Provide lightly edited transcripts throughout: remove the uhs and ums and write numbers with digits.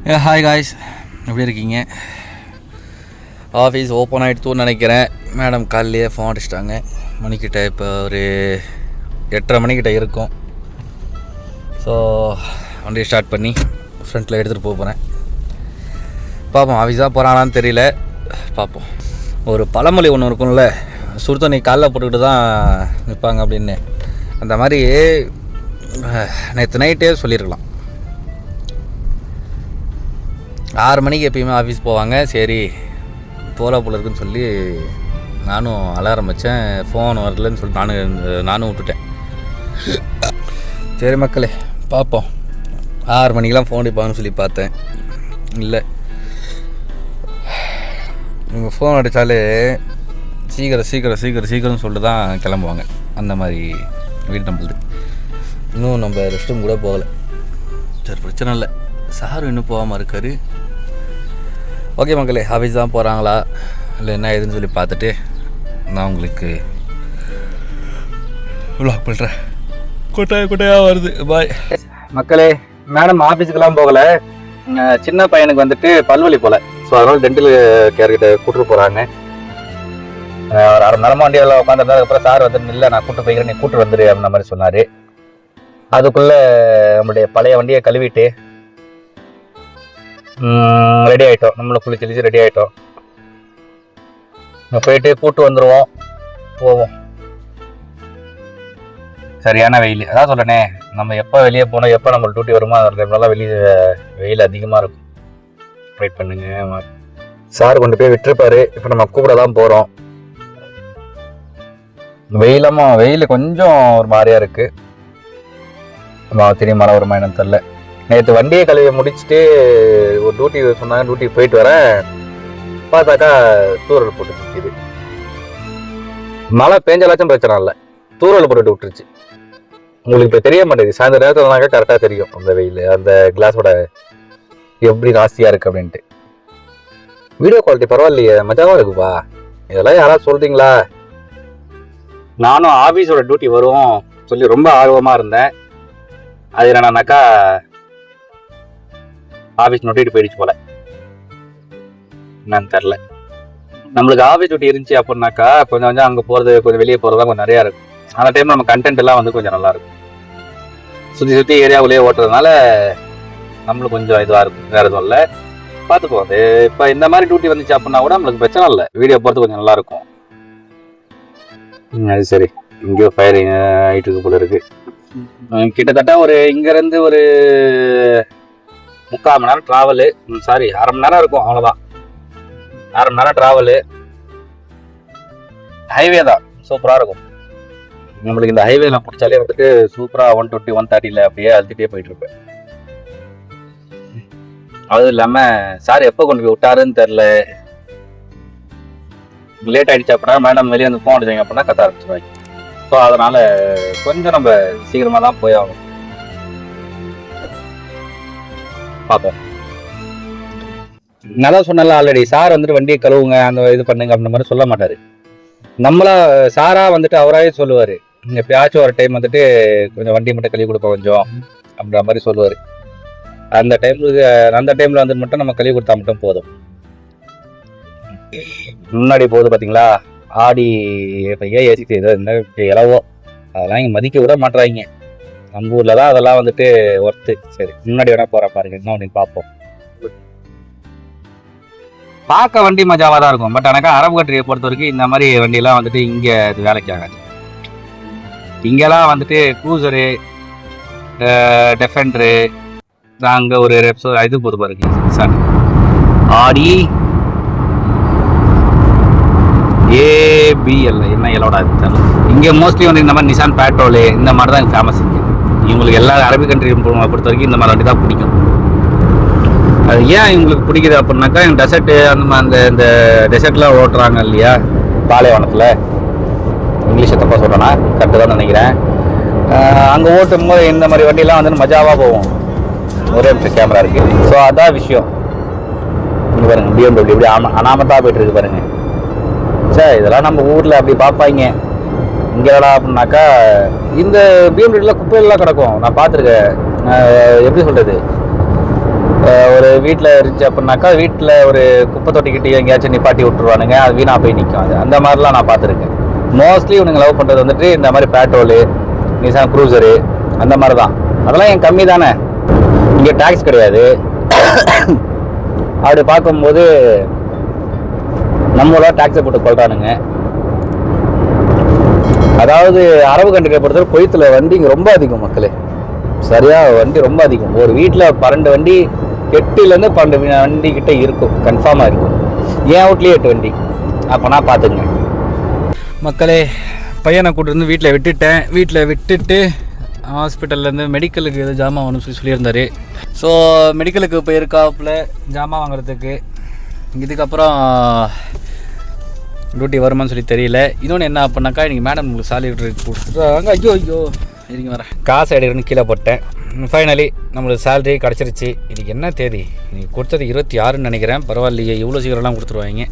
Hi guys, எப்படி இருக்கீங்க? Office open ஆகிடுத்துன்னு நினைக்கிறேன். மேடம் காலையிலேயே ஃபோன் அடிச்சிட்டாங்க. மணிக்கிட்ட இப்போ ஒரு 8:30 மணிக்கிட்ட இருக்கும். ஸோ வண்டியை ஸ்டார்ட் பண்ணி ஃப்ரண்ட்டில் எடுத்துகிட்டு போகிறேன். பார்ப்போம், ஆஃபீஸ் தான் போகிறானான்னு தெரியல, பார்ப்போம். ஒரு பழமொழி ஒன்று இருக்கும்ல, சுடுதண்ணி காலைல போட்டுக்கிட்டு தான் நிற்பாங்க அப்படின்னு. அந்த மாதிரி நேற்று நைட்டே சொல்லியிருக்கலாம். 6 மணிக்கு எப்பயுமே ஆஃபீஸ் போவாங்க. சரி போல போல இருக்குன்னு சொல்லி நானும் அலாரம் வச்சேன். ஃபோன் வரலன்னு சொல்லிட்டு நானும் விட்டுட்டேன். சரி மக்களே, பார்ப்போம். 6 மணிக்கெலாம் ஃபோன் அடிப்பாங்கன்னு சொல்லி பார்த்தேன். இல்லை, இவங்க ஃபோன் அடித்தாலே சீக்கிரம் சீக்கிரம் சீக்கிரம் சீக்கிரம்னு சொல்லிட்டு தான் கிளம்புவாங்க. அந்த மாதிரி வீடு நம்மளுது. இன்னும் நம்ம ரெஸ்ட் ரூம் கூட போகலை. சரி, பிரச்சனை இல்லை. சார் இன்னும் போகாமல் இருக்கார். ஓகே மக்களே, ஆஃபீஸ் தான் போகிறாங்களா இல்லை என்ன ஏதுன்னு சொல்லி பார்த்துட்டு நான் உங்களுக்கு வ்ளாக் பண்ணுறேன். கொட்டையாக வருது. பாய் மக்களே. மேடம் ஆஃபீஸுக்கெல்லாம் போகலை. சின்ன பையனுக்கு வந்துட்டு பல்வலி போல். ஸோ அதனால் டென்டல் கேர்கிட்ட கூப்பிட்டு போகிறாங்க. ஒரு 1/2 மணி நேரமாக வண்டியில் உட்காந்துருந்தா. அதுக்கப்புறம் சார் வந்துட்டு இல்லை, நான் கூப்பிட்டு போய்க்கிறேன், நீ கூப்பிட்டு வந்துடு அப்படின்ற மாதிரி சொன்னார். அதுக்குள்ளே நம்மளுடைய பழைய வண்டியை கழுவிட்டு ரெடி ஆகிட்டோம். நம்மளை குளிச்சு ரெடி ஆகிட்டோம். போயிட்டு கூப்பிட்டு வந்துடுவோம், போவோம். சரியான வெயில். அதான் சொல்கிறேனே, நம்ம எப்போ வெளியே போனோம், எப்போ நம்ம டியூட்டி வருமோ அந்த டைம்லலாம் வெளியே வெயில் அதிகமாக இருக்கும். வெயிட் பண்ணுங்க, சார் கொண்டு போய் விட்டுருப்பாரு. இப்போ நம்ம கூப்பிட தான் போகிறோம். வெயில் கொஞ்சம் ஒரு மாதிரியாக இருக்குது. திரும்பி மழை வருமா என்னன்னு தெரில. நேற்று வண்டியை கழுவி முடிச்சுட்டு ஒரு டியூட்டி சொன்னாங்க, டியூட்டிக்கு போயிட்டு வரேன். பார்த்தாக்கா தூரல் போட்டு நிற்கிது. மழை பெஞ்சாலாச்சும் பிரச்சனை இல்லை, தூரல் போட்டு விட்டுருச்சு. உங்களுக்கு இப்போ தெரிய மாட்டேங்குது. சாயந்தர நேரத்துலனாக்கா கரெக்டாக தெரியும் அந்த வெயில், அந்த கிளாஸோட எப்படி நாஸ்தியாக இருக்குது அப்படின்ட்டு. வீடியோ குவாலிட்டி பரவாயில்லையே, மஜாவாக இருக்குப்பா. இதெல்லாம் யாராவது சொல்கிறீங்களா? நானும் ஆஃபீஸோட டியூட்டி வரும் சொல்லி ரொம்ப ஆர்வமாக இருந்தேன். அது என்னன்னாக்கா ஆஃபீஸ் நோட்டிட்டு போயிடுச்சு போல, என்னன்னு தெரில. நம்மளுக்கு ஆஃபீஸ் டியூட்டி இருந்துச்சு அப்படின்னாக்கா கொஞ்சம் கொஞ்சம் அங்கே போகிறது, கொஞ்சம் வெளியே போகிறதா கொஞ்சம் நிறையா இருக்கும். அந்த டைம் நம்ம கண்டென்ட் எல்லாம் வந்து கொஞ்சம் நல்லா இருக்கும். சுற்றி ஏரியாவுலேயே ஓட்டுறதுனால நம்மளுக்கு கொஞ்சம் இதுவாக இருக்கும். வேறு எதுவும் இல்லை, பார்த்துப்போம். அது இப்போ இந்த மாதிரி டியூட்டி வந்துச்சு அப்படின்னா கூட நம்மளுக்கு பிரச்சனை இல்லை, வீடியோ போகிறது கொஞ்சம் நல்லா இருக்கும். அது சரி, இங்கேயோ ஃபயரிங் ஆகிட்டு இருக்கு போல இருக்கு. கிட்டத்தட்ட ஒரு இங்கேருந்து ஒரு 3/4 மணி நேரம் ட்ராவலு. சாரி, 1/2 மணி நேரம் இருக்கும், அவ்வளோதான். 1/2 மணி நேரம் ட்ராவலு. ஹைவே தான், சூப்பராக இருக்கும். நம்மளுக்கு இந்த ஹைவேல பிடிச்சாலே வந்துட்டு சூப்பராக 120 130 அப்படியே அழுத்திட்டே போயிட்டு இருப்பேன். அதுவும் இல்லாமல் சார் எப்போ கொண்டு போய் விட்டாருன்னு தெரில. லேட் ஆகிடுச்சு அப்படின்னா மேடம் வெளியே வந்து ஃபோன் அடிச்சாங்க அப்படின்னா கத்த ஆரம்பிச்சிருவாங்க. ஸோ அதனால் கொஞ்சம் நம்ம சீக்கிரமாக தான் போய் ஆகணும். பார்ப்போம். நல்லா சொன்னால ஆல்ரெடி, சார் வந்துட்டு வண்டியை கழுவுங்க, அந்த இது பண்ணுங்க அப்படின்ற மாதிரி சொல்ல மாட்டார். நம்மளா சாராக வந்துட்டு அவராகவே சொல்லுவார். எப்பயாச்சும் ஒரு டைம் வந்துட்டு கொஞ்சம் வண்டி மட்டும் கழுவி கொடுப்போம் கொஞ்சம் அப்படின்ற மாதிரி சொல்லுவார். அந்த டைமில் வந்துட்டு மட்டும் நம்ம கழுவி கொடுத்தா மட்டும் போதும். முன்னாடி போகுது பார்த்தீங்களா ஆடி பையா ஏசிட்டு என்ன இலவோ, அதெல்லாம் இங்கே மதிக்க விட மாட்டுறாங்க. நம்ம ஊரில் தான் அதெல்லாம் வந்துட்டு ஒர்த்து. சரி, முன்னாடி வேணா போகிற பாருங்க, இன்னும் அப்படின்னு பார்ப்போம். பார்க்க வண்டி மஜாவாக தான் இருக்கும். பட் ஆனால் அரபு கண்ட்ரியை பொறுத்த வரைக்கும் இந்த மாதிரி வண்டியெல்லாம் வந்துட்டு இங்கே அது வேலைக்கு ஆகாது. இங்கெல்லாம் வந்துட்டு க்ரூசரு, டெஃபெண்டரு, அங்கே ஒரு ரெப்ஸோ இது போது பாருங்க, சார் ஆடி ஏபிஎல் என்ன எல்லோட தெரியல. இங்கே மோஸ்ட்லி வந்து இந்த மாதிரி நிசான் பேட்ரோலு இந்த மாதிரி தான் ஃபேமஸ். இங்கே இவங்களுக்கு எல்லா அரபு கண்ட்ரி பொறுத்த வரைக்கும் இந்த மாதிரி வண்டி தான் பிடிக்கும். அது ஏன் இவங்களுக்கு பிடிக்குது அப்படின்னாக்கா, எங்கள் டெசர்ட்டு அந்த டெசர்ட்லாம் ஓட்டுறாங்க இல்லையா பாலைவனத்தில், இங்கிலீஷை தப்பாக சொல்கிறேன்னா கரெக்டு தான் நினைக்கிறேன். அங்கே ஓட்டும் போது இந்த மாதிரி வண்டியெல்லாம் வந்து மஜாவாக போவோம். ஒரே நிமிஷம் கேமரா இருக்குது. ஸோ அதான் விஷயம். இங்கே பாருங்கள், பிஎம்டபிள்யூ இப்படி அனாமத்தாக போய்ட்டு இருக்கு பாருங்கள். சார் இதெல்லாம் நம்ம ஊரில் அப்படி பார்ப்பாங்க. இங்கே அப்படின்னாக்கா இந்த பிஎம்டபிள்யூல குப்பையெல்லாம் கிடக்கும். நான் பார்த்துருக்கேன். எப்படி சொல்கிறது, ஒரு வீட்டில் இருந்துச்சு அப்படின்னாக்கா வீட்டில் ஒரு குப்பை தொட்டிக்கிட்டே எங்கேயாச்சும் நிப்பாட்டி விட்டுருவானுங்க, அது வீணாக போய் நிற்கும். அது அந்த மாதிரிலாம் நான் பார்த்துருக்கேன். மோஸ்ட்லி இவனுங்க லவ் பண்ணுறது வந்துட்டு இந்த மாதிரி பேட்ரோலு, நிசான் க்ரூசரு அந்த மாதிரி தான். அதெல்லாம் என் கம்மி தானே, இங்கே டேக்ஸ் கிடையாது. அப்படி பார்க்கும்போது நம்மளோட டேக்ஸை போட்டு கொள்றானுங்க. அதாவது அரபு கண்ட்ரியை பொறுத்தவரை குவைத்தில் வண்டி இங்கே ரொம்ப அதிகம் மக்களே, சரியாக வண்டி ரொம்ப அதிகம். ஒரு வீட்டில் 12 வண்டி, 8லேருந்து 12 வண்டி கிட்டே இருக்கும், கன்ஃபார்மாக இருக்கும். ஏன் அவுட்லேயே 8 வண்டி, அப்போனா பார்த்துங்க மக்களே. பையனை கூட்டு வந்து வீட்டில் விட்டுட்டேன். வீட்டில் விட்டுட்டு ஹாஸ்பிட்டல்லேருந்து மெடிக்கலுக்கு எதுவும் ஜாமான் வாங்கணும்னு சொல்லியிருந்தார். ஸோ மெடிக்கலுக்கு போயிருக்காப்புல ஜாமான் வாங்குறதுக்கு. இதுக்கப்புறம் டியூட்டி வருமானு சொல்லி தெரியல. இன்னொன்று என்ன அப்படின்னாக்கா, இன்றைக்கி மேடம் உங்களுக்கு சாலரி கொடுத்துட்டாங்க. ஐயோ இன்றைக்கி வரேன், காசு எடுக்கணும்னு கீழே போட்டேன். ஃபைனலி நம்மளுக்கு சேலரி கிடச்சிருச்சு. இன்றைக்கி என்ன தேதி, இன்றைக்கி கொடுத்தது 26ன்னு நினைக்கிறேன். பரவாயில்லையே, இவ்வளோ சீக்கிரம்லாம் கொடுத்துருவாங்க.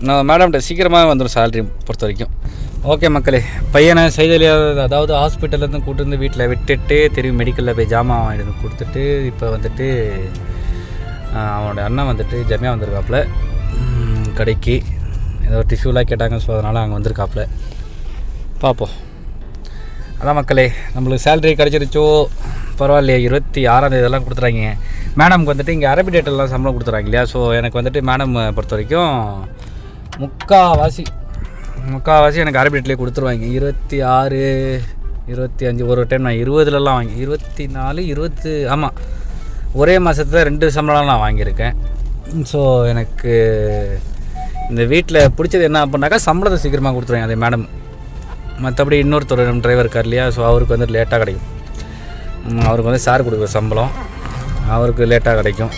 நான் மேடம்கிட்ட சீக்கிரமாக வந்துடும் சேலரி பொறுத்த வரைக்கும். ஓகே மக்களே, பையனை செய்தலியாக அதாவது ஹாஸ்பிட்டல்லேருந்து கூப்பிட்டு வந்து வீட்டில் விட்டுட்டு திரும்பி மெடிக்கலில் போய் ஜாமான் வாங்கிட்டு வந்து கொடுத்துட்டு இப்போ வந்துட்டு அவனோட அண்ணன் வந்துட்டு ஜம்மியா வந்திருக்காப்புல கடைக்கு. ஏதோ டிஷ்யூலாம் கேட்டாங்க, ஸோ அதனால் அங்கே வந்திருக்காப்புல. பார்ப்போம். அதான் மக்களே, நம்மளுக்கு சேலரி கிடச்சிருச்சோ பரவாயில்லையே. 26ஆம் தேதியெல்லாம் கொடுத்துறாங்க. மேடம்க்கு வந்துட்டு இங்கே அரபி டேட்டெல்லாம் சம்பளம் கொடுத்துறாங்க இல்லையா. ஸோ எனக்கு வந்துட்டு மேடம் பொறுத்த வரைக்கும் முக்கால்வாசி எனக்கு அரபி டேட்லேயே கொடுத்துருவாங்க. 26, 25 ஒரு டைம் நான் 20லலாம் வாங்கி 24, 20 ஆமாம் ஒரே மாதத்தில் 2 சம்பளம்லாம் நான் வாங்கியிருக்கேன். ஸோ எனக்கு இந்த வீட்டில் பிடிச்சது என்ன அப்படின்னாக்கா, சம்பளத்தை சீக்கிரமாக கொடுத்துருவாங்க அதே மேடம். மற்றபடி இன்னொருத்தர் டிரைவர் இருக்கார் இல்லையா, ஸோ அவருக்கு வந்து லேட்டாக கிடைக்கும். அவருக்கு வந்து சார் கொடுக்குற சம்பளம் அவருக்கு லேட்டாக கிடைக்கும்.